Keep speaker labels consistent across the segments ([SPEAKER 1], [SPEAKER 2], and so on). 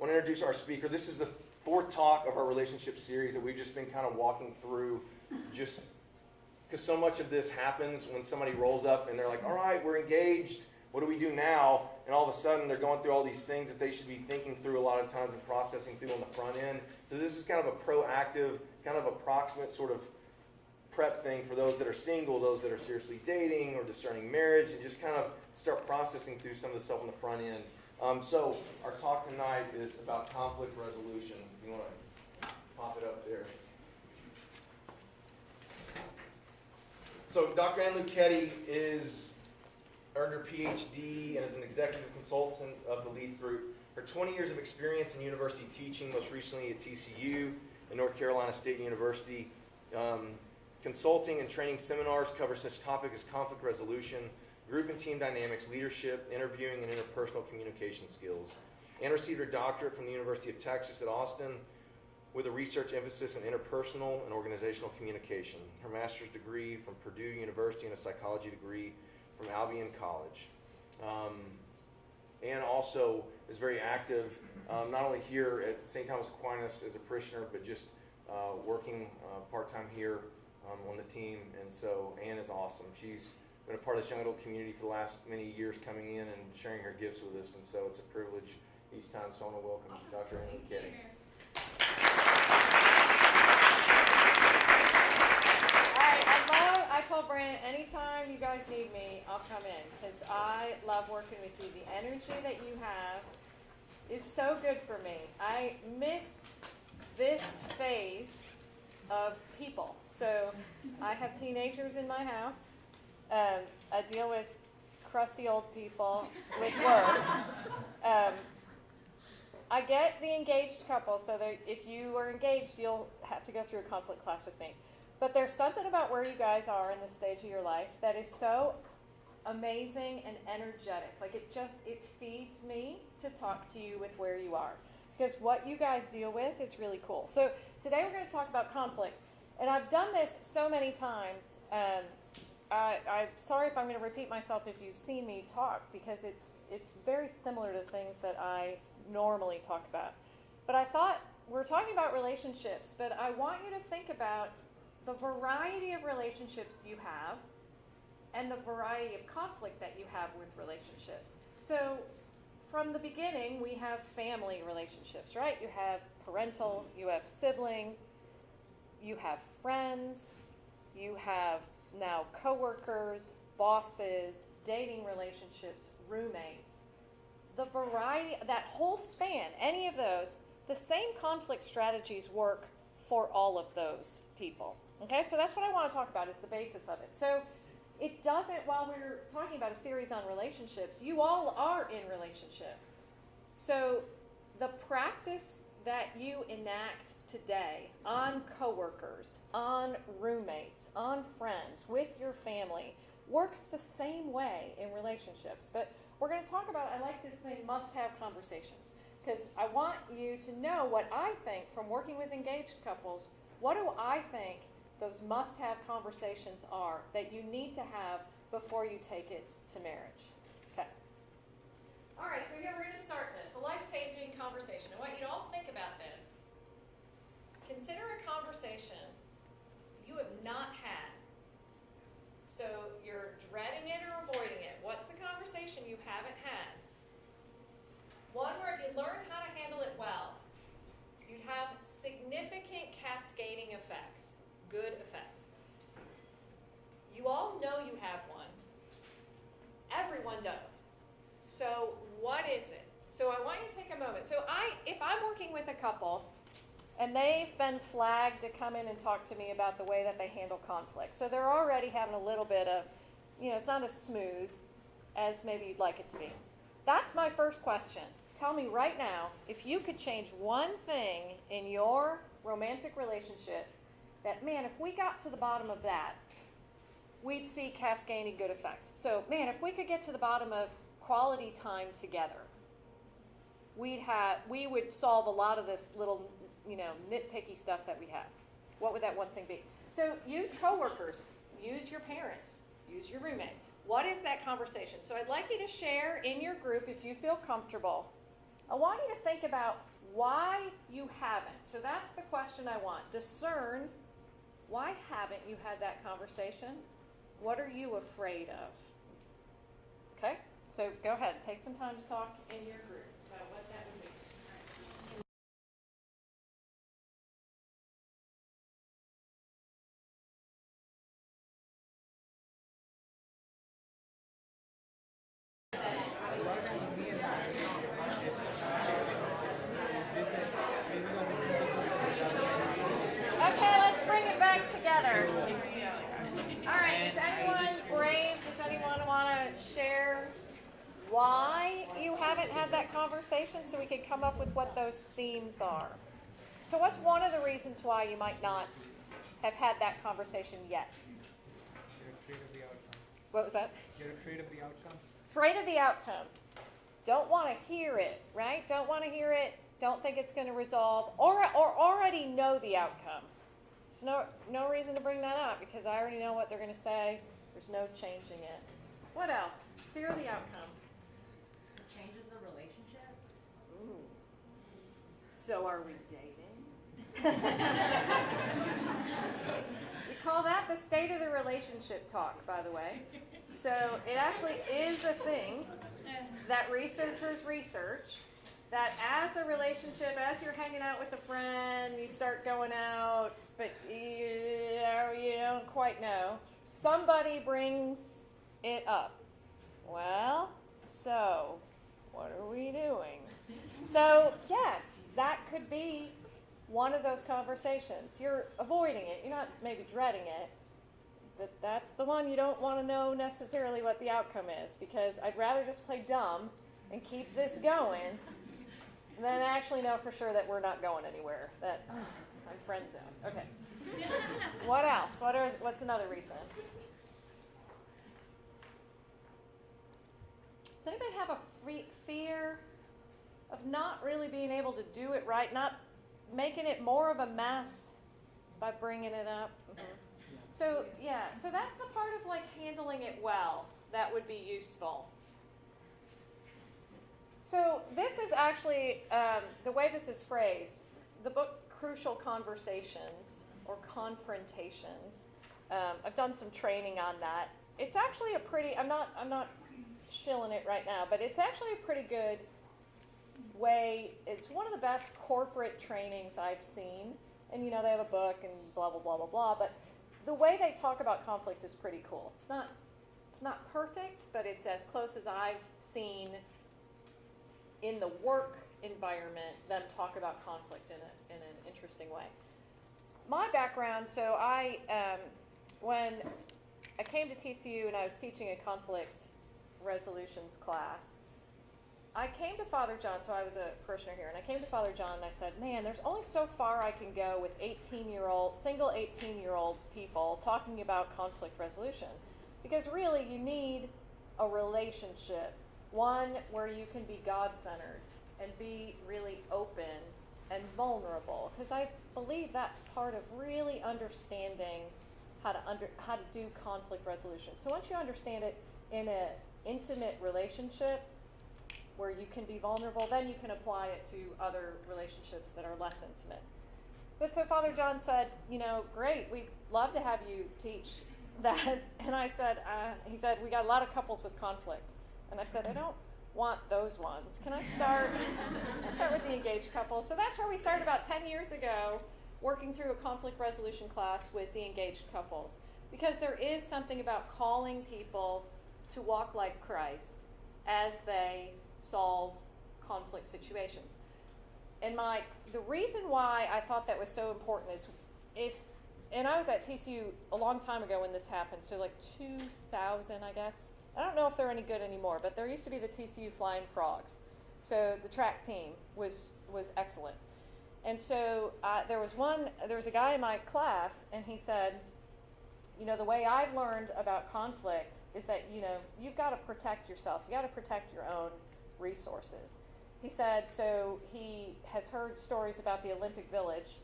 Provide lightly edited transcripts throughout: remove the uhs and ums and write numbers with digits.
[SPEAKER 1] want to introduce our speaker. This is the fourth talk of our relationship series that we've just been kind of walking through, just because so much of this happens when somebody rolls up and they're like, all right, we're engaged. What do we do now? And all of a sudden they're going through all these things that they should be thinking through a lot of times and processing through on the front end. So this is kind of a proactive, kind of approximate sort of prep thing for those that are single, those that are seriously dating or discerning marriage, and just kind of start processing through some of the stuff on the front end. So our talk tonight is about conflict resolution. If you want to pop it up there. So Dr. Ann Lucchetti earned her PhD and is an executive consultant of the Leith Group. Her 20 years of experience in university teaching, most recently at TCU and North Carolina State University. Consulting and training seminars cover such topics as conflict resolution, group and team dynamics, leadership, interviewing, and interpersonal communication skills. Ann received her doctorate from the University of Texas at Austin with a research emphasis in interpersonal and organizational communication. Her master's degree from Purdue University and a psychology degree from Albion College. Ann also is very active, not only here at St. Thomas Aquinas as a parishioner, but just working part-time here on the team. And so Ann is awesome. She's been a part of this young adult community for the last many years, coming in and sharing her gifts with us. And so it's a privilege each time. So I want to welcome Dr. Ann Lucchetti.
[SPEAKER 2] I told Brandon, anytime you guys need me, I'll come in, because I love working with you. The energy that you have is so good for me. I miss this phase of people. So I have teenagers in my house. I deal with crusty old people with work. I get the engaged couple, so that if you are engaged, you'll have to go through a conflict class with me. But there's something about where you guys are in this stage of your life that is so amazing and energetic. Like it feeds me to talk to you with where you are. Because what you guys deal with is really cool. So today we're going to talk about conflict. And I've done this so many times. I'm sorry if I'm going to repeat myself if you've seen me talk, because it's very similar to things that I normally talk about. But I thought, we're talking about relationships, but I want you to think about the variety of relationships you have and the variety of conflict that you have with relationships. So from the beginning, we have family relationships, right? You have parental, you have sibling, you have friends, you have now coworkers, bosses, dating relationships, roommates. The variety, that whole span, any of those, the same conflict strategies work for all of those people. Okay, so that's what I want to talk about, is the basis of it. So it doesn't, while we're talking about a series on relationships, you all are in relationship. So the practice that you enact today on coworkers, on roommates, on friends, with your family, works the same way in relationships. But we're going to talk about, I like this thing, must-have conversations, because I want you to know what I think from working with engaged couples. What do I think those must-have conversations are that you need to have before you take it to marriage? Okay. All right, so here we're going to start this, a life-changing conversation. I want you to all think about this. Consider a conversation you have not had. So you're dreading it or avoiding it. What's the conversation you haven't had? One where if you learn how to handle it well, you'd have significant cascading effects, good effects. You all know you have one. Everyone does. So what is it? So I want you to take a moment. So if I'm working with a couple and they've been flagged to come in and talk to me about the way that they handle conflict, so they're already having a little bit of, it's not as smooth as maybe you'd like it to be. That's my first question. Tell me right now, if you could change one thing in your romantic relationship, that, man, if we got to the bottom of that, we'd see cascading good effects. So, man, if we could get to the bottom of quality time together, we would solve a lot of this little, nitpicky stuff that we have. What would that one thing be? So use coworkers, use your parents, use your roommate. What is that conversation? So I'd like you to share in your group, if you feel comfortable. I want you to think about why you haven't. So that's the question I want. Discern, why haven't you had that conversation? What are you afraid of? Okay? So go ahead. Take some time to talk in your group about what that would be. Okay, let's bring it back together. All right, is anyone brave? Does anyone want to share why you haven't had that conversation so we can come up with what those themes are? So what's one of the reasons why you might not have had that conversation yet?
[SPEAKER 3] You're afraid of the outcome.
[SPEAKER 2] What was that?
[SPEAKER 3] You're afraid of the outcome.
[SPEAKER 2] Afraid of the outcome. Don't want to hear it, right? Don't want to hear it. Don't think it's going to resolve, or already know the outcome. There's no reason to bring that up because I already know what they're going to say. There's no changing it. What else? Fear of the outcome.
[SPEAKER 4] It changes the relationship.
[SPEAKER 2] Ooh. So are we dating? We call that the state of the relationship talk, by the way. So it actually is a thing that researchers research, that as a relationship, as you're hanging out with a friend, you start going out, but you don't quite know, somebody brings it up. Well, so what are we doing? So yes, that could be one of those conversations. You're avoiding it. You're not maybe dreading it, but that's the one you don't want to know necessarily what the outcome is, because I'd rather just play dumb and keep this going than actually know for sure that we're not going anywhere, that I'm friend zone. Okay. What else? What's another reason? Does anybody have a fear of not really being able to do it right, not making it more of a mess by bringing it up? Mm-hmm. So that's the part of like handling it well that would be useful. So this is actually, the way this is phrased, the book Crucial Conversations or Confrontations. I've done some training on that. It's actually a pretty, I'm not shilling it right now, but it's actually a pretty good way. It's one of the best corporate trainings I've seen. And they have a book and blah, blah, blah, blah, blah. But the way they talk about conflict is pretty cool. It's not perfect, but it's as close as I've seen in the work environment them talk about conflict in an interesting way. My background, so when I came to TCU and I was teaching a conflict resolutions class, I came to Father John, so I was a parishioner here, and I came to Father John and I said, man, there's only so far I can go with single 18-year-old people talking about conflict resolution. Because really you need a relationship, one where you can be God-centered and be really open and vulnerable. Because I believe that's part of really understanding how to do conflict resolution. So once you understand it in an intimate relationship, where you can be vulnerable, then you can apply it to other relationships that are less intimate. But so Father John said, great, we'd love to have you teach that. And I said, he said, we got a lot of couples with conflict. And I said, I don't want those ones. Can I start with the engaged couples? So that's where we started about 10 years ago, working through a conflict resolution class with the engaged couples. Because there is something about calling people to walk like Christ as they solve conflict situations. And the reason why I thought that was so important is and I was at TCU a long time ago when this happened, so like 2000, I guess. I don't know if they're any good anymore, but there used to be the TCU Flying Frogs. So the track team was excellent. And so there was a guy in my class, and he said, the way I've learned about conflict is that, you've got to protect yourself. You got to protect your own resources. He said, so he has heard stories about the Olympic Village,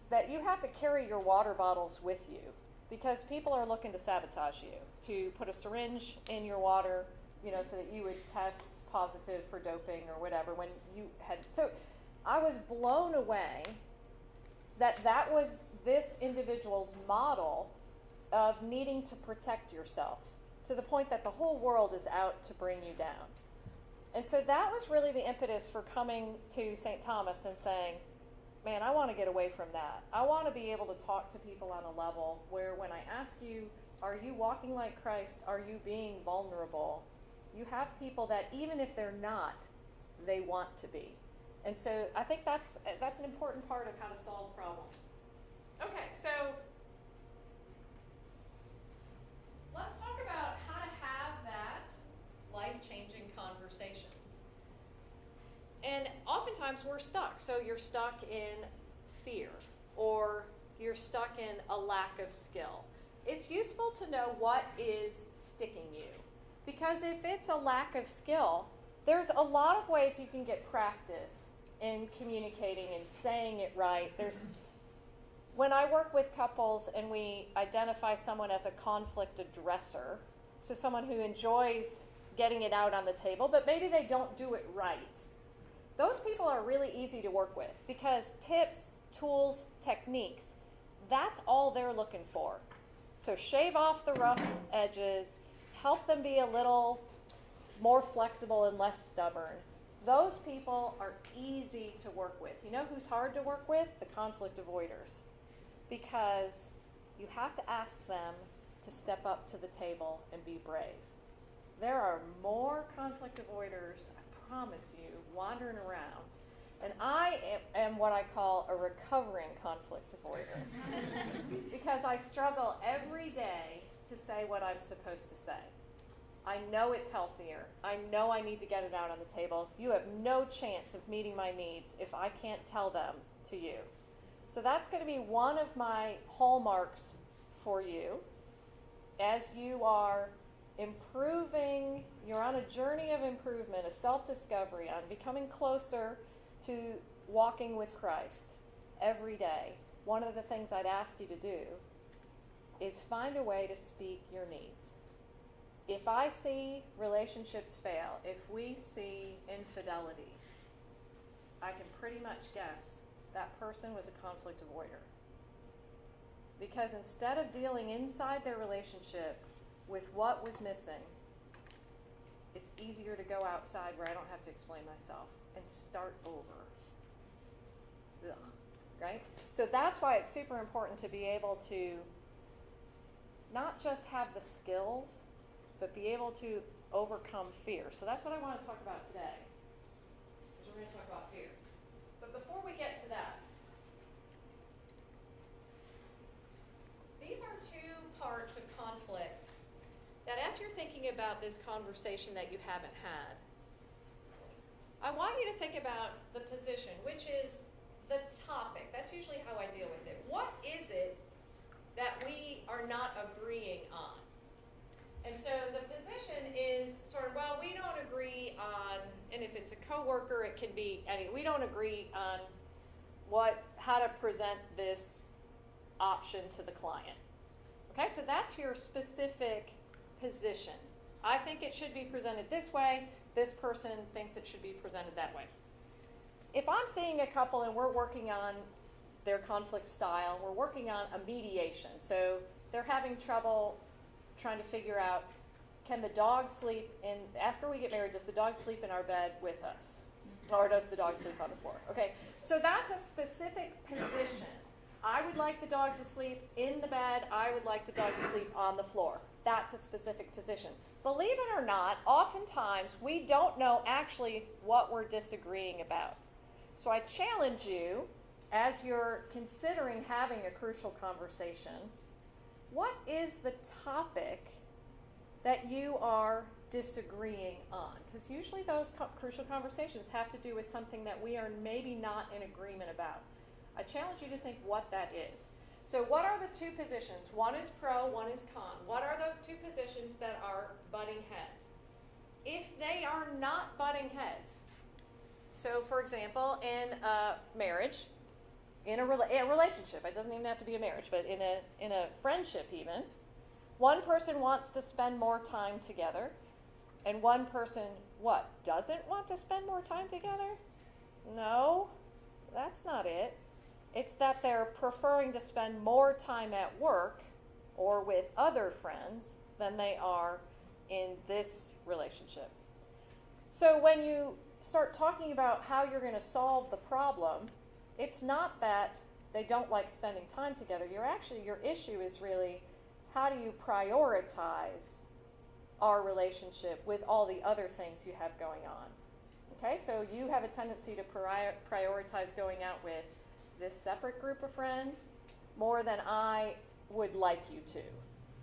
[SPEAKER 2] that you have to carry your water bottles with you because people are looking to sabotage you, to put a syringe in your water, so that you would test positive for doping or whatever when you had. So I was blown away that that was this individual's model of needing to protect yourself to the point that the whole world is out to bring you down. And so that was really the impetus for coming to St. Thomas and saying, man, I want to get away from that. I want to be able to talk to people on a level where when I ask you, are you walking like Christ? Are you being vulnerable? You have people that even if they're not, they want to be. And so I think that's an important part of how to solve problems. Okay, so let's talk about how to have that life-changing conversation. And oftentimes we're stuck. So you're stuck in fear, or you're stuck in a lack of skill. It's useful to know what is sticking you. Because if it's a lack of skill, there's a lot of ways you can get practice in communicating and saying it right. When I work with couples and we identify someone as a conflict addresser, so someone who enjoys getting it out on the table, but maybe they don't do it right, those people are really easy to work with because tips, tools, techniques, that's all they're looking for. So shave off the rough edges, help them be a little more flexible and less stubborn. Those people are easy to work with. You know who's hard to work with? The conflict avoiders. Because you have to ask them to step up to the table and be brave. There are more conflict avoiders, I promise you, wandering around. And I am what I call a recovering conflict avoider. Because I struggle every day to say what I'm supposed to say. I know it's healthier. I know I need to get it out on the table. You have no chance of meeting my needs if I can't tell them to you. So that's going to be one of my hallmarks for you as you are improving. You're on a journey of improvement, of self-discovery, on becoming closer to walking with Christ every day. One of the things I'd ask you to do is find a way to speak your needs. If I see relationships fail, if we see infidelity, I can pretty much guess that person was a conflict avoider. Because instead of dealing inside their relationship with what was missing, it's easier to go outside where I don't have to explain myself and start over. Ugh, right? So that's why it's super important to be able to not just have the skills, but be able to overcome fear. So that's what I want to talk about today. We're going to talk about fear. But before we get to that, these are two parts of conflict that as you're thinking about this conversation that you haven't had, I want you to think about the position, which is the topic. That's usually how I deal with it. What is it that we are not agreeing on? And so the position is sort of, well, we don't agree on, and if it's a coworker, it can be, we don't agree on how to present this option to the client. Okay, so that's your specific position. I think it should be presented this way. This person thinks it should be presented that way. If I'm seeing a couple and we're working on their conflict style, we're working on a mediation. So they're having trouble trying to figure out, can the dog sleep in, after we get married, does the dog sleep in our bed with us? Or does the dog sleep on the floor? Okay, so that's a specific position. I would like the dog to sleep in the bed. I would like the dog to sleep on the floor. That's a specific position. Believe it or not, oftentimes we don't know actually what we're disagreeing about. So I challenge you, as you're considering having a crucial conversation, what is the topic that you are disagreeing on? Because usually those crucial conversations have to do with something that we are maybe not in agreement about. I challenge you to think what that is. So what are the two positions? One is pro, one is con. What are those two positions that are butting heads? If they are not butting heads, so for example, in a marriage, in a relationship, it doesn't even have to be a marriage, but in a friendship even, one person wants to spend more time together, and one person, doesn't want to spend more time together? No. that's not it. It's that they're preferring to spend more time at work or with other friends than they are in this relationship. So when you start talking about how you're going to solve the problem, it's not that they don't like spending time together. Your issue is really, how do you prioritize our relationship with all the other things you have going on? Okay, so you have a tendency to prioritize going out with this separate group of friends more than I would like you to.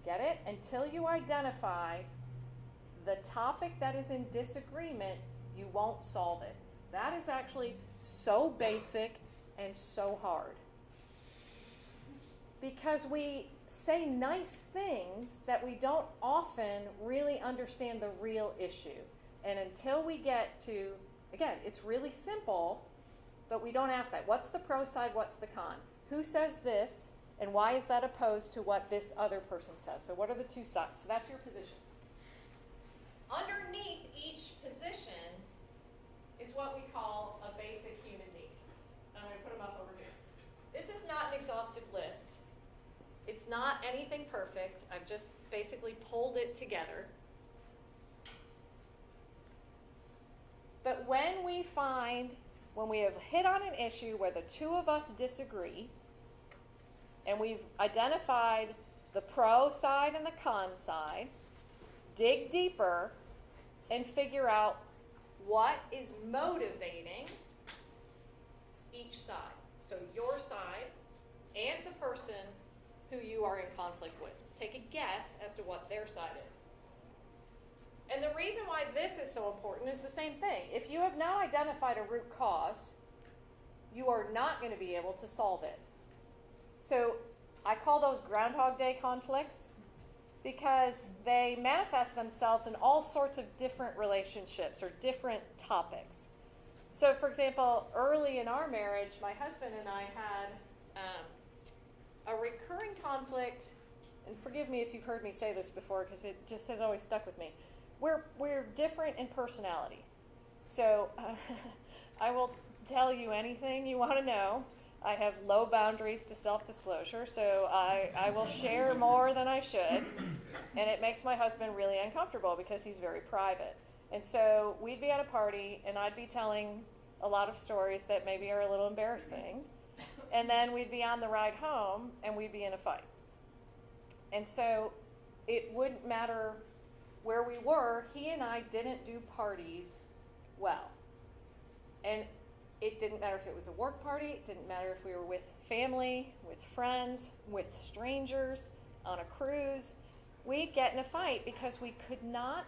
[SPEAKER 2] Get it? Until you identify the topic that is in disagreement, you won't solve it. That is actually so basic and so hard. Because we say nice things that we don't often really understand the real issue. And until we get to, again, it's really simple, but we don't ask that. What's the pro side? What's the con? Who says this? And why is that opposed to what this other person says? So what are the two sides? So that's your positions. Underneath each position is what we call a basic human need. I'm going to put them up over here. This is not an exhaustive list. It's not anything perfect. I've just basically pulled it together. But when we have hit on an issue where the two of us disagree, and we've identified the pro side and the con side, dig deeper and figure out what is motivating each side. So your side and the person who you are in conflict with. Take a guess as to what their side is. And the reason why this is so important is the same thing. If you have now identified a root cause, you are not going to be able to solve it. So I call those Groundhog Day conflicts because they manifest themselves in all sorts of different relationships or different topics. So, for example, early in our marriage, my husband and I had a recurring conflict, and forgive me if you've heard me say this before because it just has always stuck with me. We're different in personality. So I will tell you anything you want to know. I have low boundaries to self-disclosure, so I will share more than I should, and it makes my husband really uncomfortable because he's very private. And so we'd be at a party, and I'd be telling a lot of stories that maybe are a little embarrassing, and then we'd be on the ride home, and we'd be in a fight. And so it wouldn't matter where we were, he and I didn't do parties well. And it didn't matter if it was a work party, it didn't matter if we were with family, with friends, with strangers, on a cruise. We'd get in a fight because we could not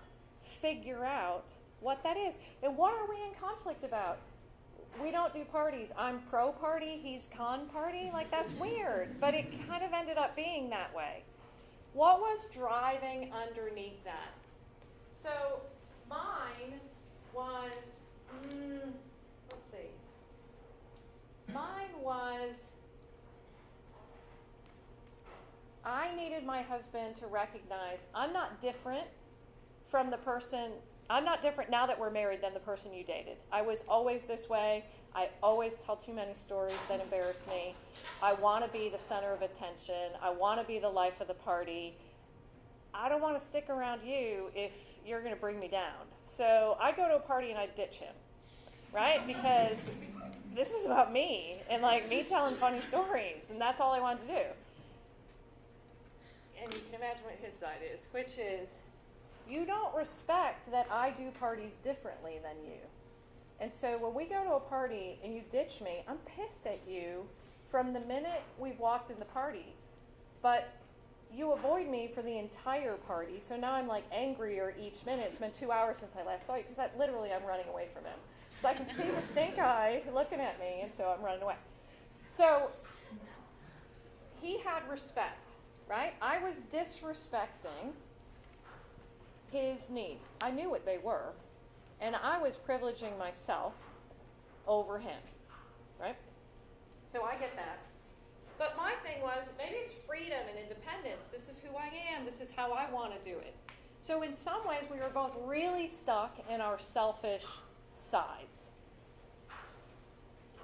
[SPEAKER 2] figure out what that is. And what are we in conflict about? We don't do parties. I'm pro party, he's con party. Like, that's weird. But it kind of ended up being that way. What was driving underneath that? So mine was, let's see. Mine was, I needed my husband to recognize I'm not different from the person, I'm not different now that we're married than the person you dated. I was always this way. I always tell too many stories that embarrass me. I want to be the center of attention. I want to be the life of the party. I don't want to stick around you if you're going to bring me down. So I go to a party and I ditch him, right? Because this was about me and like me telling funny stories, and that's all I wanted to do. And you can imagine what his side is, which is, you don't respect that I do parties differently than you. And so when we go to a party and you ditch me, I'm pissed at you from the minute we've walked in the party. But you avoid me for the entire party, so now I'm like angrier each minute. It's been 2 hours since I last saw you, because literally I'm running away from him. So I can see the stink eye looking at me, and so I'm running away. So he had respect, right? I was disrespecting his needs. I knew what they were, and I was privileging myself over him, right? So I get that. But my thing was, maybe it's freedom and independence. This is who I am. This is how I want to do it. So in some ways, we were both really stuck in our selfish sides.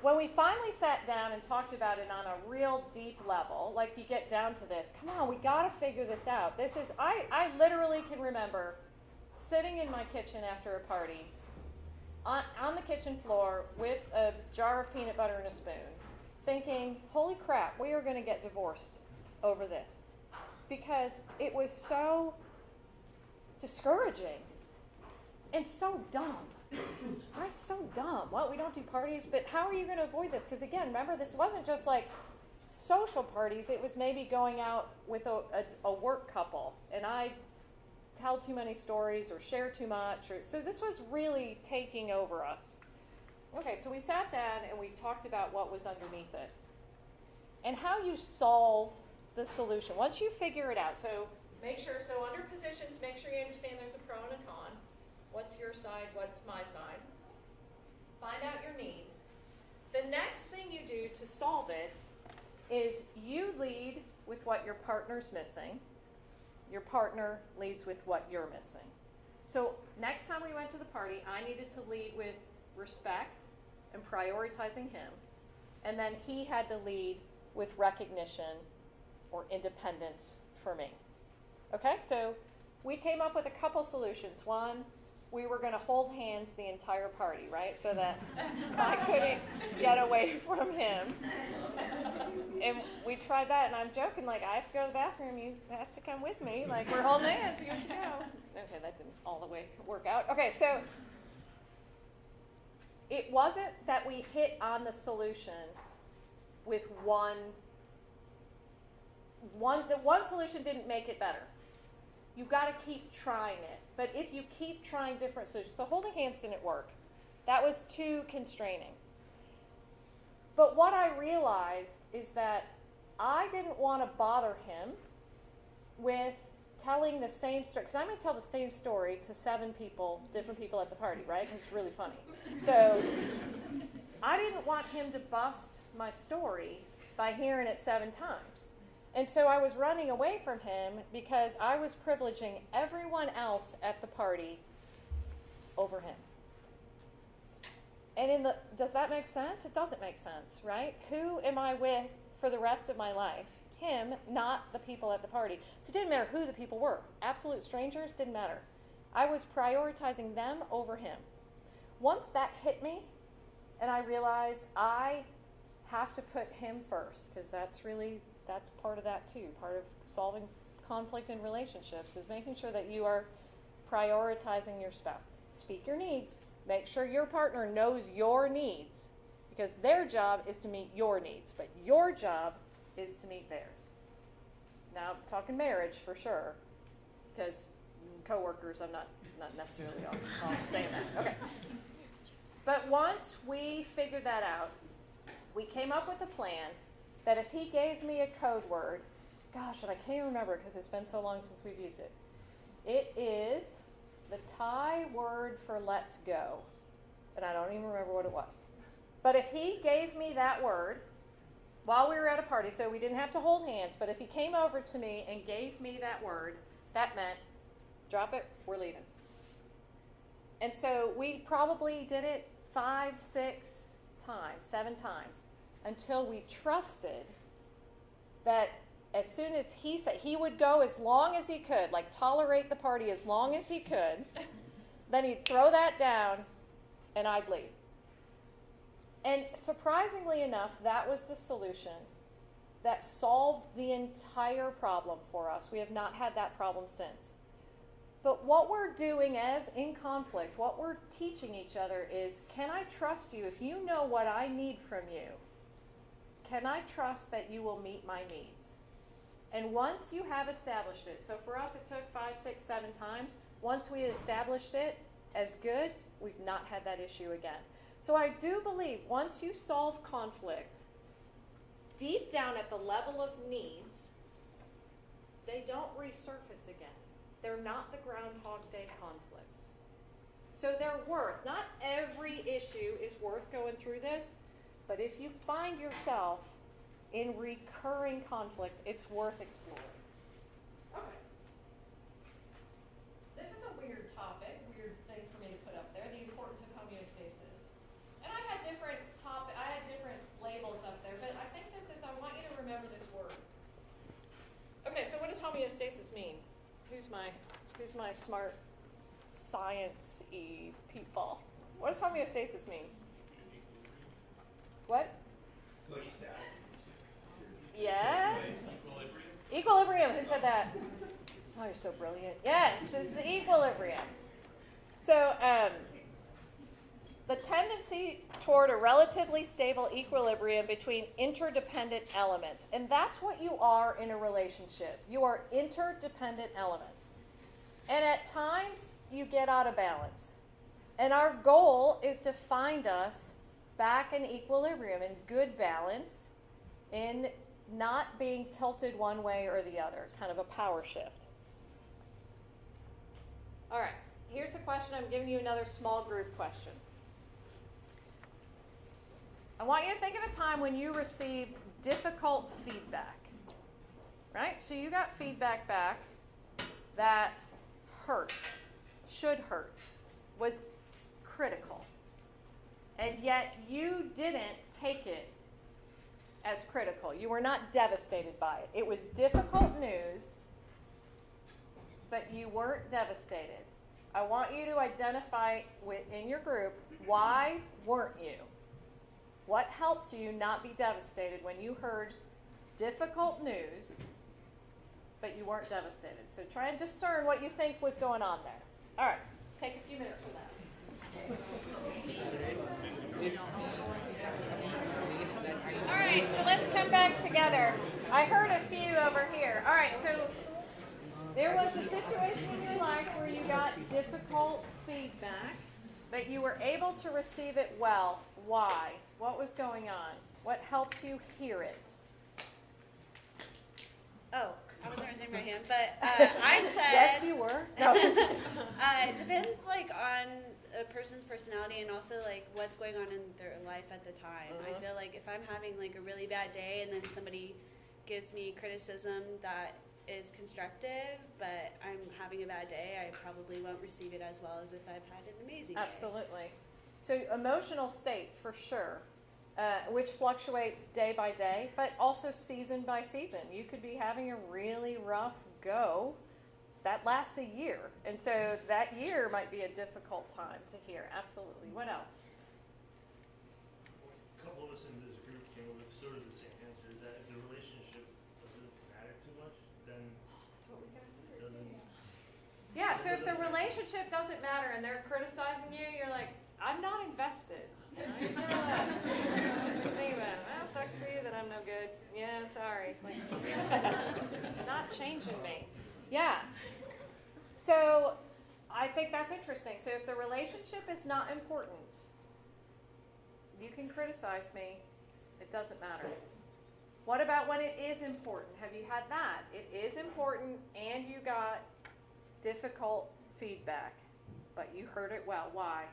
[SPEAKER 2] when we finally sat down and talked about it on a real deep level, like you get down to this, come on, we got to figure this out. I literally can remember sitting in my kitchen after a party on the kitchen floor with a jar of peanut butter and a spoon, thinking, holy crap, we are going to get divorced over this. Because it was so discouraging and so dumb. Right? So dumb. Well, we don't do parties, but how are you going to avoid this? Because again, remember, this wasn't just like social parties. It was maybe going out with a work couple, and I tell too many stories or share too much. So this was really taking over us. Okay, so we sat down and we talked about what was underneath it and how you solve the solution. Once you figure it out, so make sure, so under positions, make sure you understand there's a pro and a con. What's your side? What's my side? Find out your needs. The next thing you do to solve it is you lead with what your partner's missing. Your partner leads with what you're missing. So next time we went to the party, I needed to lead with respect and prioritizing him. And then he had to lead with recognition or independence for me. Okay, so we came up with a couple solutions. One, we were going to hold hands the entire party, right? So that I couldn't get away from him. And we tried that, and I'm joking, like, I have to go to the bathroom, you have to come with me. Like, we're holding hands, you have to go. Okay, that didn't all the way work out. Okay, so it wasn't that we hit on the solution with one solution didn't make it better. You've got to keep trying it. But if you keep trying different solutions, so holding hands didn't work. That was too constraining. But what I realized is that I didn't want to bother him with telling the same story. Because I'm going to tell the same story to 7 people, different people at the party, right? Because it's really funny. So I didn't want him to bust my story by hearing it 7 times. And so I was running away from him because I was privileging everyone else at the party over him. And does that make sense? It doesn't make sense, right? Who am I with for the rest of my life? Him, not the people at the party. So it didn't matter who the people were. Absolute strangers, didn't matter. I was prioritizing them over him. Once that hit me, and I realized I have to put him first, because that's part of that too. Part of solving conflict in relationships is making sure that you are prioritizing your spouse. Speak your needs. Make sure your partner knows your needs, because their job is to meet your needs, but your job is to meet theirs. Now, I'm talking marriage for sure, because coworkers, I'm not necessarily on saying that. Okay. But once we figured that out, we came up with a plan that if he gave me a code word, gosh, and I can't even remember because it's been so long since we've used it. It is the Thai word for let's go. And I don't even remember what it was. But if he gave me that word while we were at a party, so we didn't have to hold hands, but if he came over to me and gave me that word, that meant, drop it, we're leaving. And so we probably did it 5, 6 times, 7 times, until we trusted that as soon as he said, he would go as long as he could, like tolerate the party as long as he could, then he'd throw that down and I'd leave. And surprisingly enough, that was the solution that solved the entire problem for us. We have not had that problem since. But what we're doing as in conflict, what we're teaching each other is, can I trust you? If you know what I need from you, can I trust that you will meet my needs? And once you have established it, so for us it took 5, 6, 7 times. Once we established it as good, we've not had that issue again. So I do believe once you solve conflict, deep down at the level of needs, they don't resurface again. They're not the Groundhog Day conflicts. So they're worth, not every issue is worth going through this, but if you find yourself in recurring conflict, it's worth exploring. Okay. This is a weird topic, weird thing for me to put up there, the importance of homeostasis. And I had different does homeostasis mean? Who's my smart science-y people? What does homeostasis mean? What? Yes. Equilibrium. Who said that? Oh, you're so brilliant. Yes, it's the equilibrium. So, the tendency toward a relatively stable equilibrium between interdependent elements. And that's what you are in a relationship. You are interdependent elements. And at times, you get out of balance. And our goal is to find us back in equilibrium, in good balance, in not being tilted one way or the other, kind of a power shift. All right, here's a question. I'm giving you another small group question. I want you to think of a time when you received difficult feedback, right? So you got feedback back that hurt, should hurt, was critical, and yet you didn't take it as critical. You were not devastated by it. It was difficult news, but you weren't devastated. I want you to identify within your group, why weren't you? What helped you not be devastated when you heard difficult news, but you weren't devastated? So try and discern what you think was going on there. All right, take a few minutes for that. All right, so let's come back together. I heard a few over here. All right, so there was a situation in your life where you got difficult feedback, but you were able to receive it well. Why? What was going on? What helped you hear it?
[SPEAKER 5] Oh, I wasn't raising my hand, but I said...
[SPEAKER 2] Yes, you were. No.
[SPEAKER 5] It depends, like, on a person's personality and also, like, what's going on in their life at the time. I feel like if I'm having, like, a really bad day and then somebody gives me criticism that is constructive, but I'm having a bad day, I probably won't receive it as well as if I've had an amazing day.
[SPEAKER 2] Absolutely. So emotional state, for sure, which fluctuates day by day, but also season by season. You could be having a really rough go that lasts a year, and so that year might be a difficult time to hear. Absolutely. What else?
[SPEAKER 6] A couple of us in this group came up with sort of the same answer, that the relationship doesn't matter too much, then
[SPEAKER 2] That's what we got here.
[SPEAKER 6] doesn't...
[SPEAKER 2] Yeah, so if the relationship doesn't matter and they're criticizing you, you're like, I'm not invested. Think about it. Well, sucks for you that I'm no good. Yeah, sorry. Like, not changing me. Yeah. So I think that's interesting. So if the relationship is not important, you can criticize me. It doesn't matter. What about when it is important? Have you had that? It is important and you got difficult feedback, but you heard it well. Why?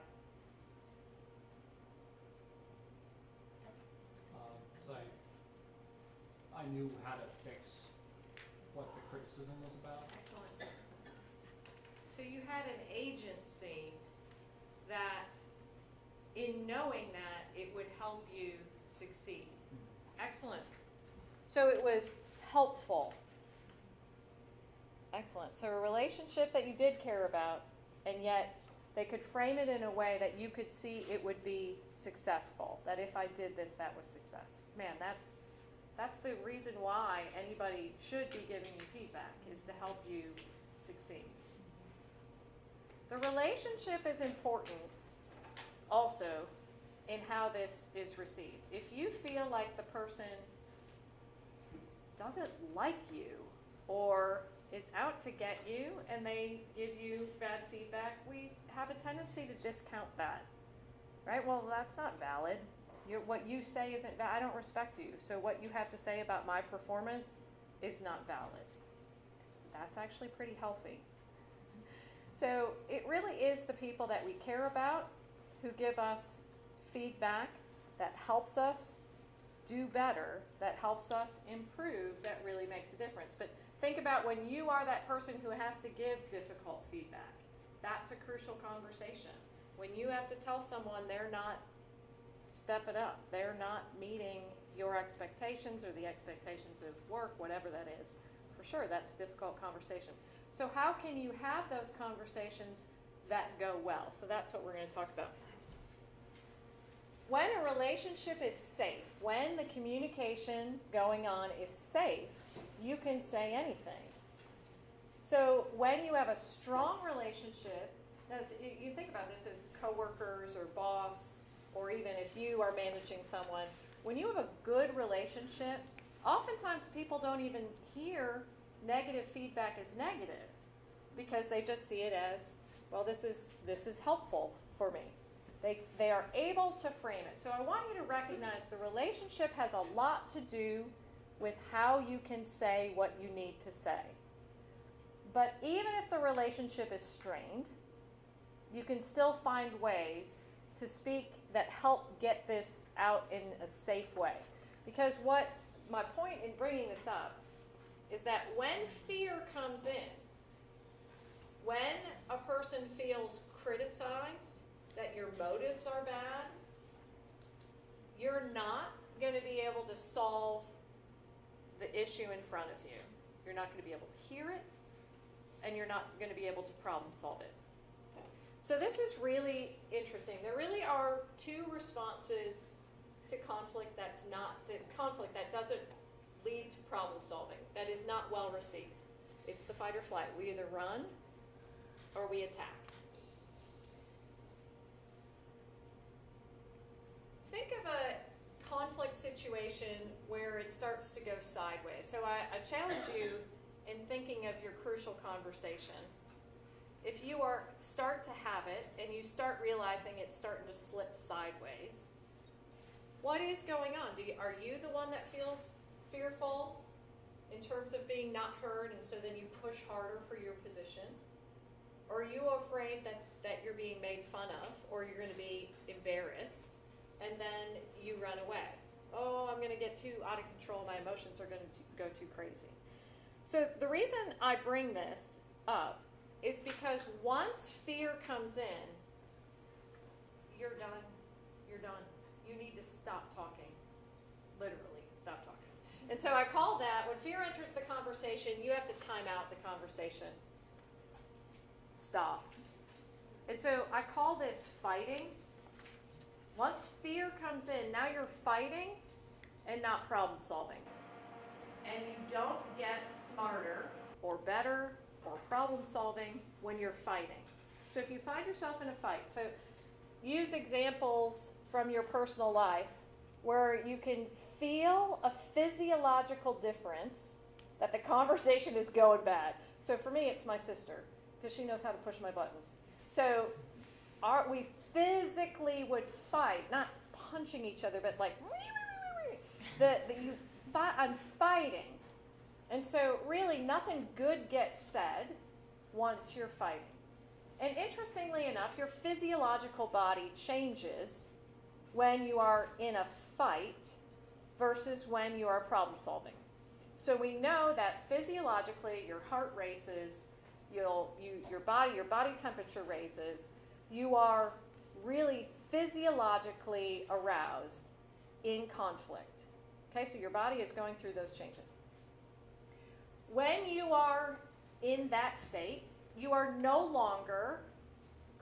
[SPEAKER 7] Because I knew how to fix what the criticism was about.
[SPEAKER 2] Excellent. So you had an agency that, in knowing that, it would help you succeed. Excellent. So it was helpful. Excellent. So a relationship that you did care about, and yet they could frame it in a way that you could see it would be successful. That if I did this, that was success. Man, that's the reason why anybody should be giving you feedback, is to help you succeed. The relationship is important also in how this is received. If you feel like the person doesn't like you or is out to get you and they give you bad feedback, we have a tendency to discount that. Right? Well, that's not valid. What you say isn't valid. I don't respect you. So what you have to say about my performance is not valid. That's actually pretty healthy. So it really is the people that we care about who give us feedback that helps us do better, that helps us improve, that really makes a difference. But think about when you are that person who has to give difficult feedback. That's a crucial conversation. When you have to tell someone they're not stepping up, they're not meeting your expectations or the expectations of work, whatever that is. For sure that's a difficult conversation. So how can you have those conversations that go well? So that's what we're going to talk about. When a relationship is safe, when the communication going on is safe, you can say anything. So when you have a strong relationship, now you think about this as coworkers or boss, or even if you are managing someone, when you have a good relationship, oftentimes people don't even hear negative feedback as negative because they just see it as, well, this is helpful for me. They are able to frame it. So I want you to recognize the relationship has a lot to do with how you can say what you need to say. But even if the relationship is strained, you can still find ways to speak that help get this out in a safe way. Because what my point in bringing this up is that when fear comes in, when a person feels criticized, that your motives are bad, you're not going to be able to solve the issue in front of you. You're not going to be able to hear it, and you're not going to be able to problem solve it. So this is really interesting. There really are two responses to conflict that doesn't lead to problem solving, that is not well received. It's the fight or flight. We either run or we attack. Think of a conflict situation where it starts to go sideways. So I challenge you in thinking of your crucial conversation. If you start to have it and you start realizing it's starting to slip sideways, what is going on? Are you the one that feels fearful in terms of being not heard, and so then you push harder for your position? Or are you afraid that you're being made fun of, or you're going to be embarrassed, and then you run away? Oh, I'm going to get too out of control. My emotions are going to go too crazy. So the reason I bring this up is because once fear comes in, you're done. You're done. You need to stop talking. Literally, stop talking. And so I call that, when fear enters the conversation, you have to time out the conversation. Stop. And so I call this fighting. Once fear comes in, now you're fighting and not problem solving. And you don't get smarter or better or problem solving when you're fighting. So if you find yourself in a fight, so use examples from your personal life where you can feel a physiological difference that the conversation is going bad. So for me, it's my sister, because she knows how to push my buttons. So we physically would fight, not punching each other, but like, I'm fighting. And so really nothing good gets said once you're fighting. And interestingly enough, your physiological body changes when you are in a fight versus when you are problem solving. So we know that physiologically your heart races, your body temperature raises, you are really physiologically aroused in conflict. Okay, so your body is going through those changes. When you are in that state, you are no longer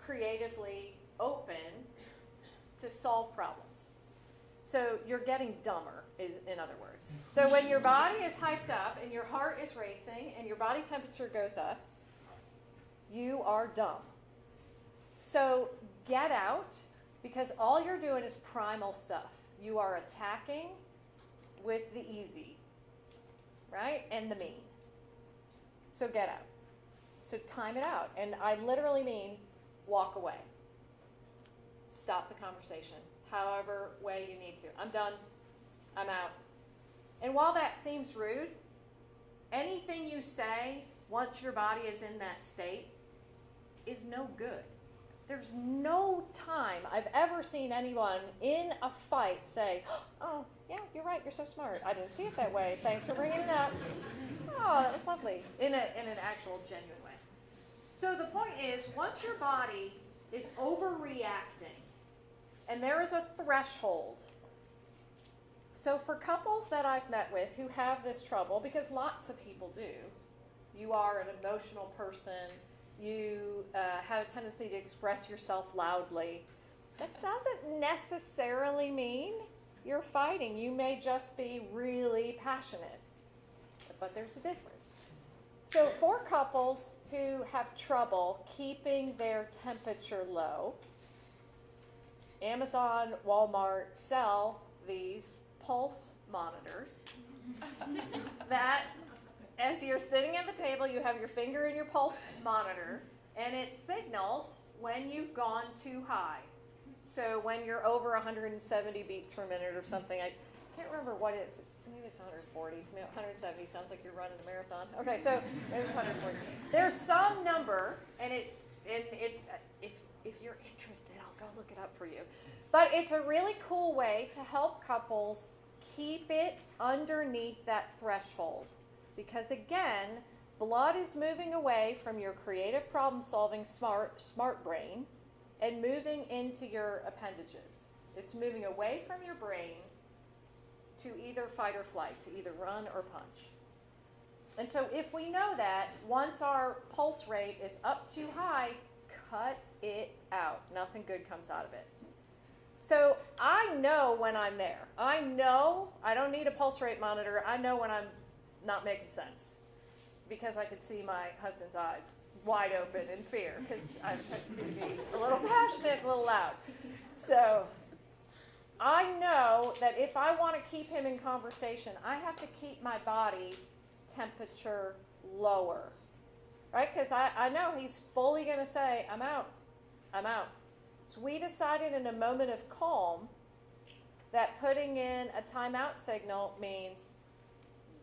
[SPEAKER 2] creatively open to solve problems. So you're getting dumber, in other words. So when your body is hyped up and your heart is racing and your body temperature goes up, you are dumb. So get out, because all you're doing is primal stuff. You are attacking with the easy, right? And the mean. So get out. So time it out. And I literally mean walk away. Stop the conversation, however way you need to. I'm done. I'm out. And while that seems rude, anything you say once your body is in that state is no good. There's no time I've ever seen anyone in a fight say, oh, yeah, you're right, you're so smart. I didn't see it that way. Thanks for bringing it up. Oh, that was lovely. In an actual genuine way. So the point is, once your body is overreacting, and there is a threshold, So for couples that I've met with who have this trouble, because lots of people do, you are an emotional person, you have a tendency to express yourself loudly, that doesn't necessarily mean you're fighting. You may just be really passionate, but there's a difference. So for couples who have trouble keeping their temperature low, Amazon, Walmart sell these pulse monitors that, as you're sitting at the table, you have your finger in your pulse monitor, and it signals when you've gone too high. So when you're over 170 beats per minute or something, I can't remember what it is. Maybe it's 140. Maybe 170 sounds like you're running a marathon. Okay, so maybe it's 140. There's some number, and if you're interested, I'll go look it up for you. But it's a really cool way to help couples keep it underneath that threshold. Because again, blood is moving away from your creative problem-solving smart brain and moving into your appendages. It's moving away from your brain to either fight or flight, to either run or punch. And so if we know that, once our pulse rate is up too high, cut it out. Nothing good comes out of it. So I know when I'm there. I know I don't need a pulse rate monitor. I know when I'm not making sense, because I could see my husband's eyes wide open in fear, because I have a tendency to be a little passionate, a little loud. So I know that if I want to keep him in conversation, I have to keep my body temperature lower, right? Because I know he's fully going to say, I'm out. So we decided in a moment of calm that putting in a timeout signal means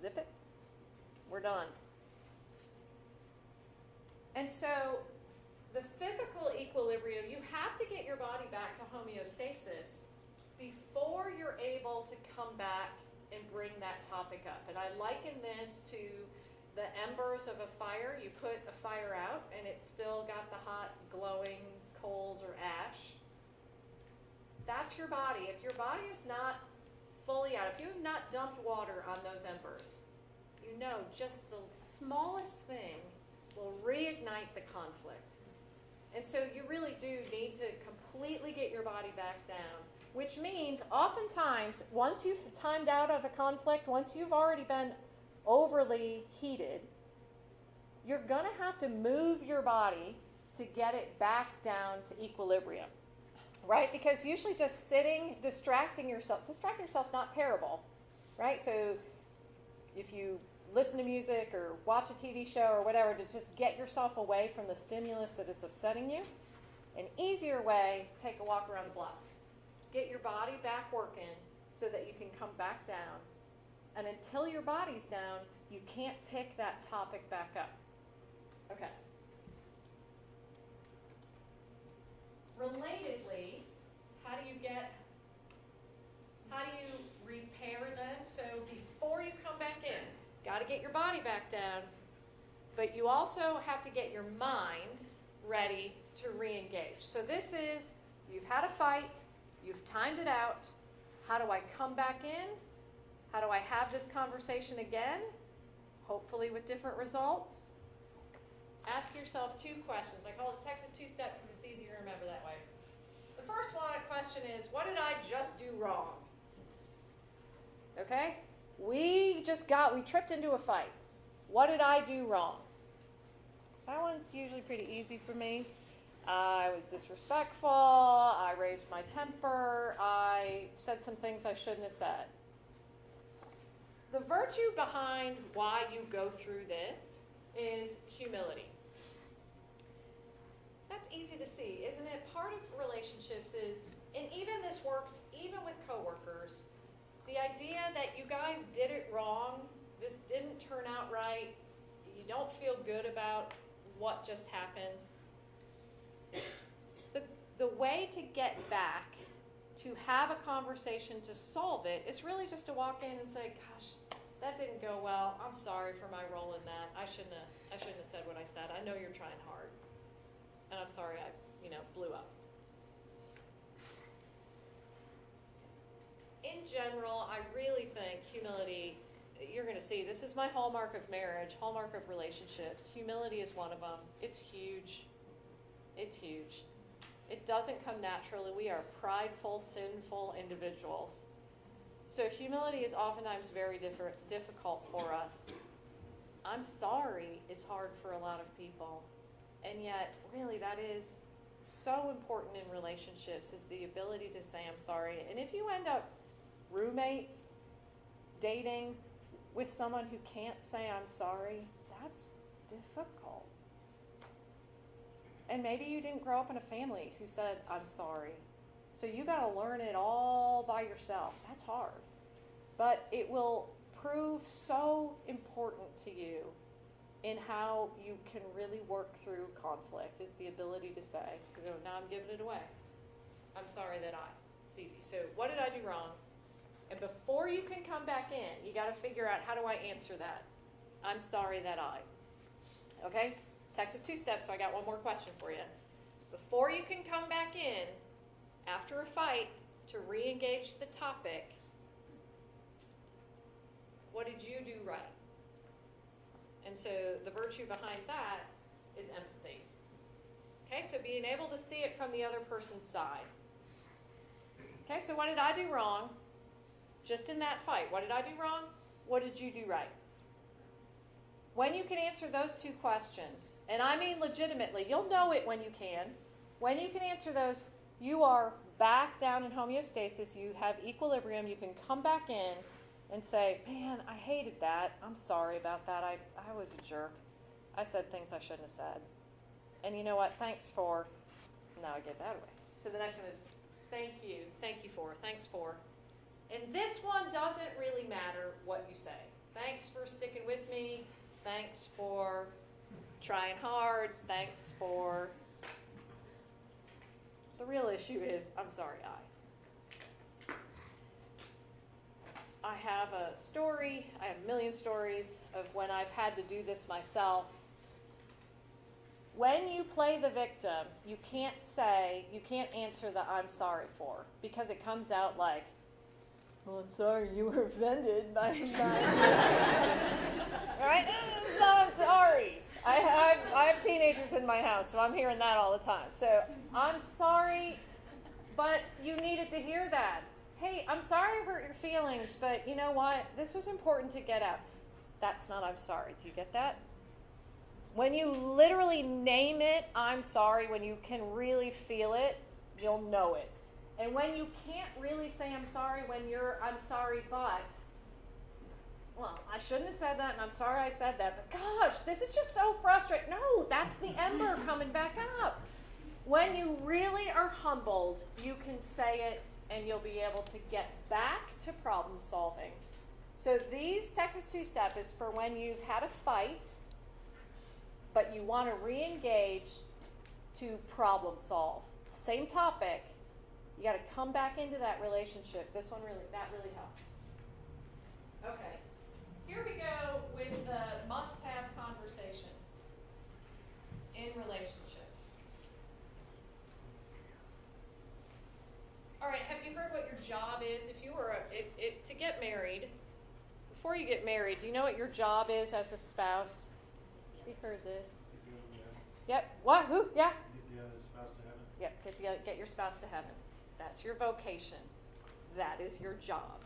[SPEAKER 2] zip it, we're done. And so the physical equilibrium, you have to get your body back to homeostasis before you're able to come back and bring that topic up. And I liken this to the embers of a fire. You put a fire out and it's still got the hot, glowing coals or ash. That's your body. If your body is not fully out, if you have not dumped water on those embers, you know just the smallest thing will reignite the conflict. And so you really do need to completely get your body back down, which means oftentimes once you've timed out of a conflict, once you've already been overly heated, you're going to have to move your body to get it back down to equilibrium, right? Because usually just sitting, distracting yourself's not terrible, right? So if you listen to music or watch a TV show or whatever to just get yourself away from the stimulus that is upsetting you, an easier way, take a walk around the block. Get your body back working so that you can come back down. And until your body's down, you can't pick that topic back up. Okay. Relatedly, how do you repair then? So before you come back in, got to get your body back down, but you also have to get your mind ready to re-engage. So this is, you've had a fight, you've timed it out. How do I come back in? How do I have this conversation again? Hopefully with different results. Ask yourself two questions. I call it the Texas two-step because it's easy to remember that way. The first question is, what did I just do wrong? Okay? We tripped into a fight. What did I do wrong? That one's usually pretty easy for me. I was disrespectful. I raised my temper. I said some things I shouldn't have said. The virtue behind why you go through this is humility. That's easy to see, isn't it? Part of relationships is, and even this works even with coworkers, the idea that you guys did it wrong, this didn't turn out right, you don't feel good about what just happened. The way to get back, to have a conversation to solve it, is really just to walk in and say, gosh, that didn't go well. I'm sorry for my role in that. I shouldn't have said what I said. I know you're trying hard. And I'm sorry I, blew up. In general, I really think humility, you're going to see, this is my hallmark of marriage, hallmark of relationships. Humility is one of them. It's huge. It's huge. It doesn't come naturally. We are prideful, sinful individuals. So humility is oftentimes very difficult for us. I'm sorry is hard for a lot of people. And yet, really, that is so important in relationships, is the ability to say, I'm sorry. And if you end up roommates, dating with someone who can't say, I'm sorry, that's difficult. And maybe you didn't grow up in a family who said, I'm sorry. So you got to learn it all by yourself. That's hard. But it will prove so important to you in how you can really work through conflict, is the ability to say, now I'm giving it away. I'm sorry that it's easy. So what did I do wrong? And before you can come back in, you got to figure out, how do I answer that? I'm sorry that Okay, Texas 2-step, so I got one more question for you. Before you can come back in, after a fight, to re-engage the topic, what did you do right? And so the virtue behind that is empathy. Okay, so being able to see it from the other person's side. Okay, so what did I do wrong? Just in that fight, what did I do wrong? What did you do right? When you can answer those two questions, and I mean legitimately, you'll know it when you can. When you can answer those, you are back down in homeostasis, you have equilibrium, you can come back in and say, man, I hated that. I'm sorry about that. I was a jerk. I said things I shouldn't have said. And you know what? Thanks for. Now I get that away. So the next one is thank you. Thank you for. Thanks for. And this one doesn't really matter what you say. Thanks for sticking with me. Thanks for trying hard. Thanks for. The real issue is, I'm sorry, I have a story, I have a million stories of when I've had to do this myself. When you play the victim, you can't answer the I'm sorry for, because it comes out like, well, I'm sorry you were offended by right? No, I'm sorry. I have teenagers in my house, so I'm hearing that all the time. So I'm sorry, but you needed to hear that. Hey, I'm sorry I hurt your feelings, but you know what? This was important to get out. That's not I'm sorry. Do you get that? When you literally name it, I'm sorry, when you can really feel it, you'll know it. And when you can't really say I'm sorry, when you're I'm sorry, but, well, I shouldn't have said that, and I'm sorry I said that, but gosh, this is just so frustrating. No, that's the ember coming back up. When you really are humbled, you can say it, and you'll be able to get back to problem solving. So these Texas 2-step is for when you've had a fight, but you want to re-engage to problem solve. Same topic, you got to come back into that relationship. This one really helps. Okay, here we go with the must-have conversations in relationships. All right, have you heard what your job is? If you were to get married, before you get married, do you know what your job is as a spouse? You've heard this. Yep. What? Who? Yeah.
[SPEAKER 6] Get the other spouse to heaven.
[SPEAKER 2] Yep. Get your spouse to heaven. That's your vocation. That is your job.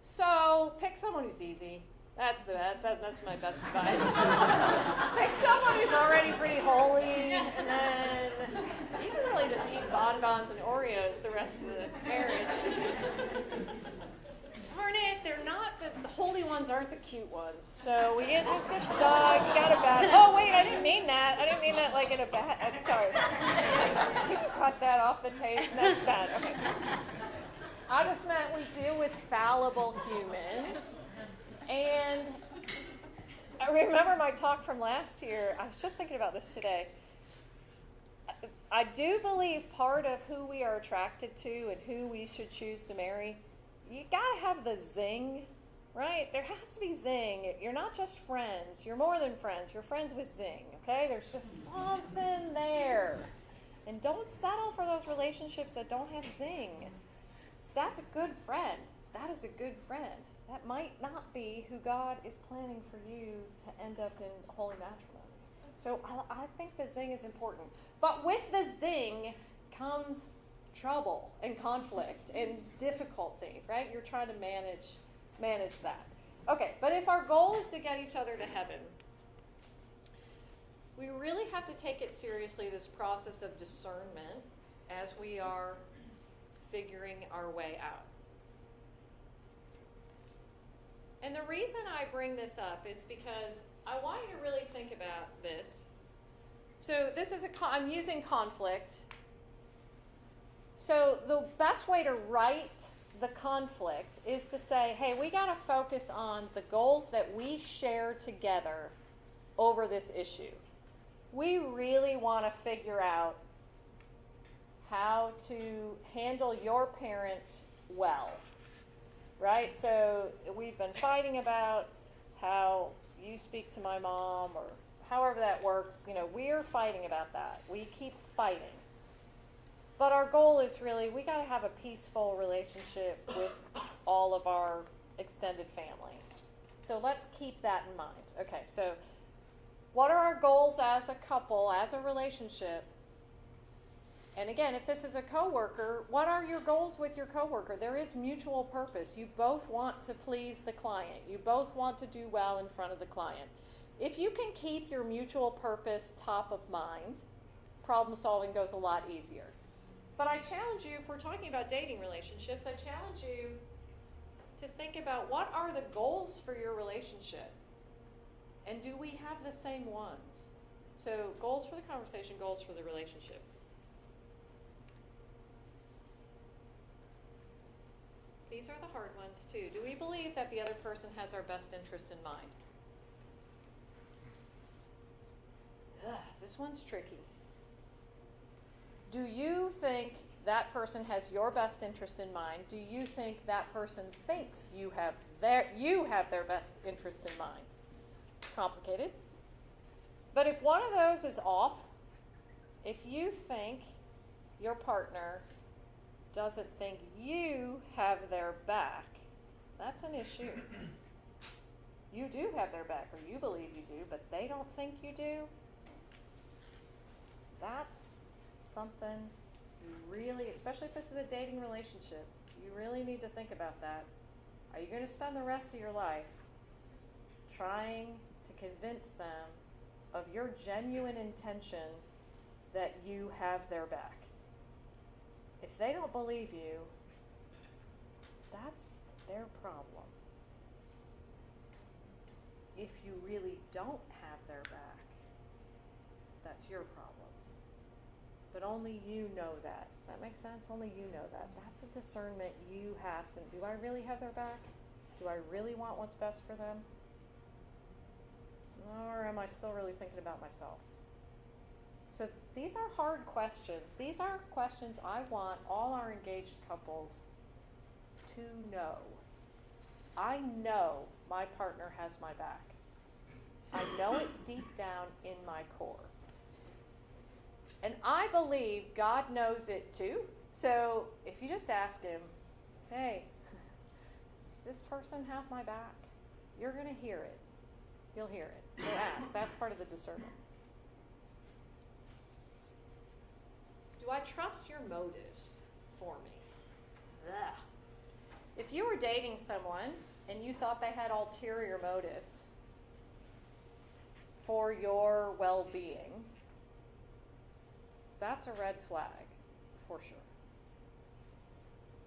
[SPEAKER 2] So pick someone who's easy. That's the best. That's my best advice. Pick someone who's already pretty holy, and then you can really just eat bonbons and Oreos the rest of the marriage. Darn it, they're not the holy ones aren't the cute ones. So we just get stuck. You got a bad. Oh wait, I didn't mean that. I didn't mean that like in a bad. I'm sorry. You can cut that off the tape. That's bad. Okay. I just meant we deal with fallible humans. And I remember my talk from last year. I was just thinking about this today. I do believe part of who we are attracted to and who we should choose to marry, you gotta have the zing, right? There has to be zing. You're not just friends. You're more than friends. You're friends with zing, okay? There's just something there. And don't settle for those relationships that don't have zing. that's a good friend. That is a good friend. That might not be who God is planning for you to end up in holy matrimony. So I think the zing is important. But with the zing comes trouble and conflict and difficulty, right? You're trying to manage that. Okay, but if our goal is to get each other to heaven, we really have to take it seriously, this process of discernment, as we are figuring our way out. And the reason I bring this up is because I want you to really think about this. So this is I'm using conflict. So the best way to write the conflict is to say, hey, we got to focus on the goals that we share together over this issue. We really want to figure out how to handle your parents well, right? So we've been fighting about how you speak to my mom, or however that works. You know, we're fighting about that. We keep fighting. But our goal is really, we got to have a peaceful relationship with all of our extended family. So let's keep that in mind. Okay, so what are our goals as a couple, as a relationship? And again, if this is a coworker, what are your goals with your coworker? There is mutual purpose. You both want to please the client. You both want to do well in front of the client. If you can keep your mutual purpose top of mind, problem solving goes a lot easier. But I challenge you, if we're talking about dating relationships, I challenge you to think about, what are the goals for your relationship? And do we have the same ones? So goals for the conversation, goals for the relationship. These are the hard ones too. Do we believe that the other person has our best interest in mind? This one's tricky. Do you think that person has your best interest in mind? Do you think that person thinks you have their best interest in mind? Complicated. But if one of those is off, if you think your partner doesn't think you have their back, that's an issue. You do have their back, or you believe you do, but they don't think you do. That's something you really, especially if this is a dating relationship, you really need to think about that. Are you going to spend the rest of your life trying to convince them of your genuine intention that you have their back? If they don't believe you, that's their problem. If you really don't have their back, that's your problem. But only you know that. Does that make sense? Only you know that. That's a discernment you have to. Do I really have their back? Do I really want what's best for them? Or am I still really thinking about myself? So these are hard questions. These are questions I want all our engaged couples to know. I know my partner has my back. I know it deep down in my core. And I believe God knows it too. So if you just ask him, hey, does this person have my back? You're going to hear it. You'll hear it. So ask. That's part of the discernment. Do I trust your motives for me? Ugh. If you were dating someone and you thought they had ulterior motives for your well-being, that's a red flag, for sure.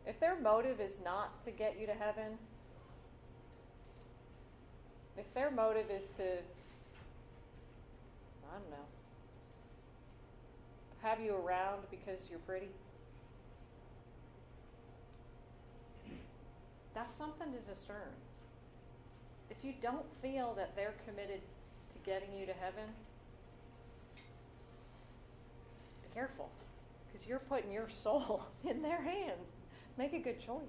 [SPEAKER 2] If their motive is not to get you to heaven, if their motive is to, I don't know, have you around because you're pretty, that's something to discern. If you don't feel that they're committed to getting you to heaven, be careful, because you're putting your soul in their hands. Make a good choice.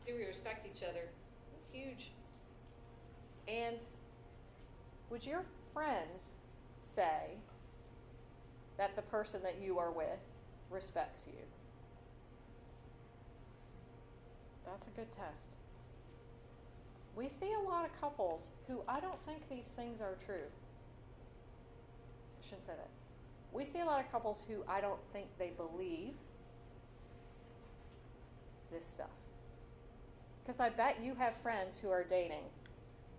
[SPEAKER 2] Do we respect each other? That's huge. And would your friends say, that the person that you are with respects you? That's a good test. We see a lot of couples who I don't think these things are true. I shouldn't say that. We see a lot of couples who I don't think they believe this stuff. Because I bet you have friends who are dating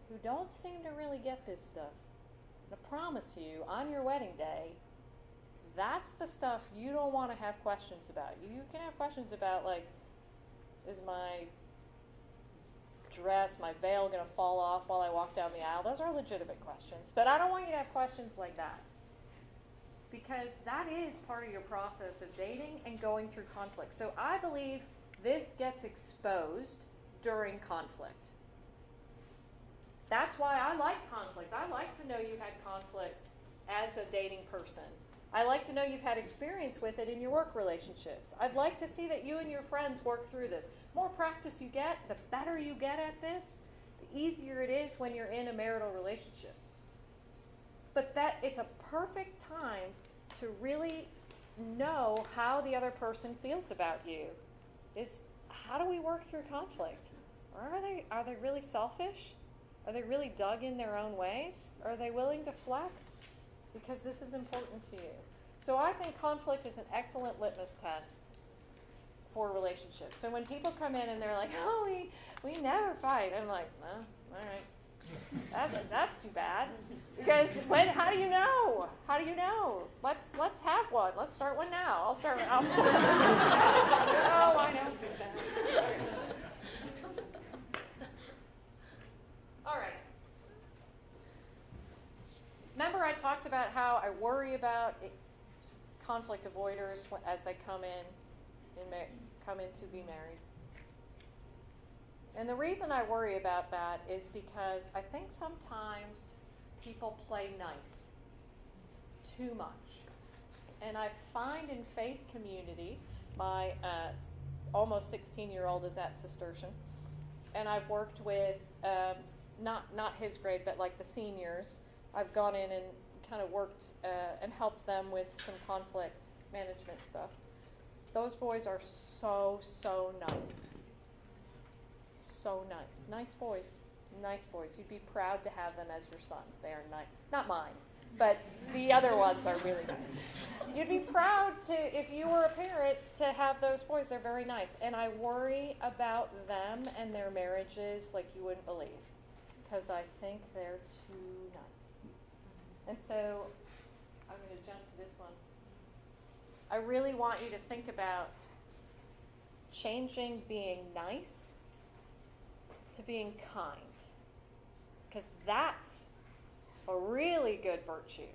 [SPEAKER 2] who don't seem to really get this stuff. And I promise you, on your wedding day, that's the stuff you don't want to have questions about. You can have questions about, like, is my dress, my veil going to fall off while I walk down the aisle? Those are legitimate questions. But I don't want you to have questions like that. Because that is part of your process of dating and going through conflict. So I believe this gets exposed during conflict. That's why I like conflict. I like to know you had conflict as a dating person. I like to know you've had experience with it in your work relationships. I'd like to see that you and your friends work through this. The more practice you get, the better you get at this, the easier it is when you're in a marital relationship. But that it's a perfect time to really know how the other person feels about you. Is how do we work through conflict? Or are they really selfish? Are they really dug in their own ways? Are they willing to flex? Because this is important to you. So I think conflict is an excellent litmus test for relationships. So when people come in and they're like, oh, we never fight, I'm like, well, all right. That's too bad. Because how do you know? How do you know? Let's have one. Let's start one now. I'll start. No, I don't do that. All right. Remember I talked about how I worry about conflict avoiders as they come in to be married. And the reason I worry about that is because I think sometimes people play nice too much. And I find in faith communities, my almost 16-year-old is at Cistercian, and I've worked with, not his grade, but like the seniors. I've gone in and kind of worked and helped them with some conflict management stuff. Those boys are so nice. So nice. Nice boys. Nice boys. You'd be proud to have them as your sons. They are nice. Not mine, but the other ones are really nice. You'd be proud to, if you were a parent, to have those boys. They're very nice. And I worry about them and their marriages like you wouldn't believe, because I think they're too nice. And so I'm going to jump to this one. I really want you to think about changing being nice to being kind, because that's a really good virtue.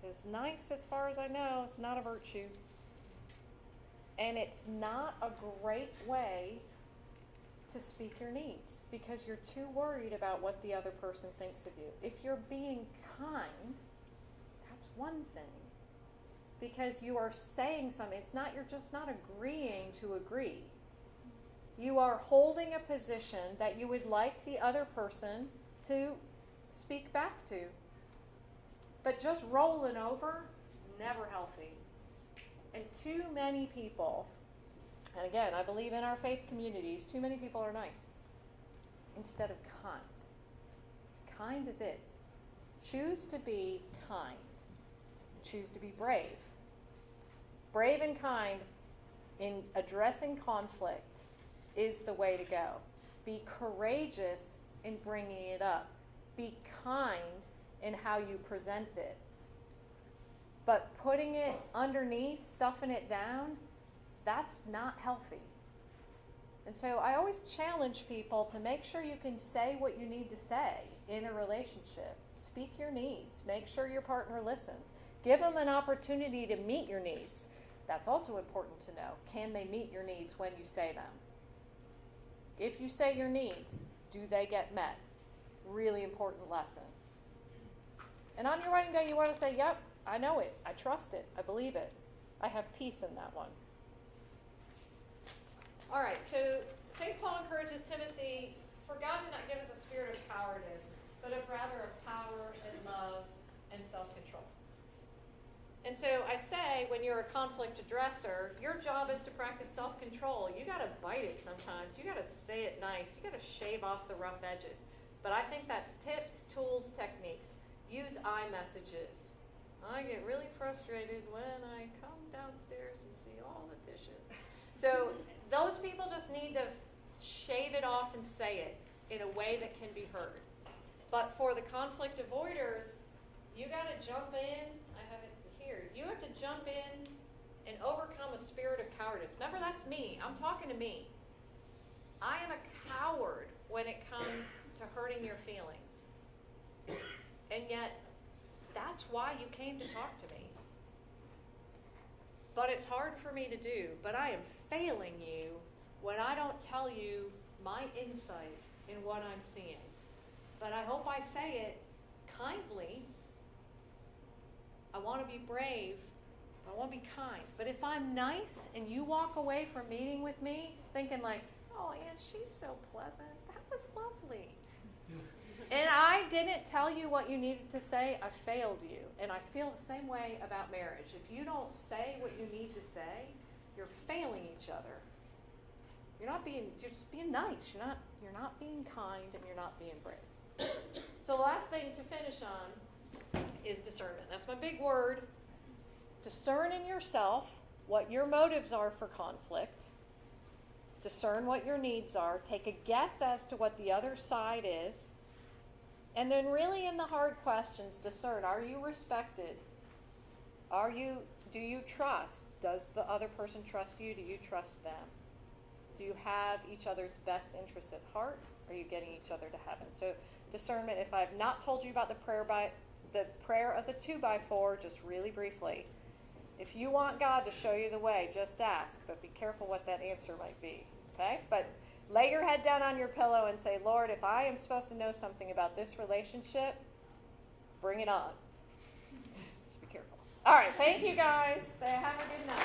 [SPEAKER 2] Because nice, as far as I know, is not a virtue. And it's not a great way to speak your needs, because you're too worried about what the other person thinks of you. If you're being kind, that's one thing, because you are saying something. It's not, you're just not agreeing to agree. You are holding a position that you would like the other person to speak back to. But just rolling over, never healthy. And too many people, and again, I believe in our faith communities, too many people are nice instead of kind. Kind is it. Choose to be kind. Choose to be brave. Brave and kind in addressing conflict is the way to go. Be courageous in bringing it up. Be kind in how you present it. But putting it underneath, stuffing it down, that's not healthy. And so I always challenge people to make sure you can say what you need to say in a relationship. Speak your needs. Make sure your partner listens. Give them an opportunity to meet your needs. That's also important to know. Can they meet your needs when you say them? If you say your needs, do they get met? Really important lesson. And on your wedding day, you want to say, yep, I know it. I trust it. I believe it. I have peace in that one. All right, so St. Paul encourages Timothy, for God did not give us a spirit of cowardice, but of rather of power and love and self-control. And so I say, when you're a conflict addresser, your job is to practice self-control. You got to bite it sometimes. You got to say it nice. You got to shave off the rough edges. But I think that's tips, tools, techniques. Use I messages. I get really frustrated when I come downstairs and see all the dishes. So those people just need to shave it off and say it in a way that can be heard. But for the conflict avoiders, you got to jump in. I have this here. You have to jump in and overcome a spirit of cowardice. Remember, that's me. I'm talking to me. I am a coward when it comes to hurting your feelings. And yet, that's why you came to talk to me. But it's hard for me to do. But I am failing you when I don't tell you my insight in what I'm seeing. But I hope I say it kindly. I want to be brave. I want to be kind. But if I'm nice and you walk away from meeting with me thinking like, oh, Ann, she's so pleasant. That was lovely. And I didn't tell you what you needed to say, I failed you. And I feel the same way about marriage. If you don't say what you need to say, you're failing each other. You're just being nice. You're not being kind, and you're not being brave. So the last thing to finish on is discernment. That's my big word. Discern in yourself what your motives are for conflict. Discern what your needs are. Take a guess as to what the other side is. And then really in the hard questions, discern, are you respected? Do you trust? Does the other person trust you? Do you trust them? Do you have each other's best interests at heart? Are you getting each other to heaven? So discernment, if I've not told you about the prayer of the 2x4, just really briefly. If you want God to show you the way, just ask, but be careful what that answer might be. Okay? But lay your head down on your pillow and say, Lord, if I am supposed to know something about this relationship, bring it on. Just be careful. All right, thank you guys. Have a good night.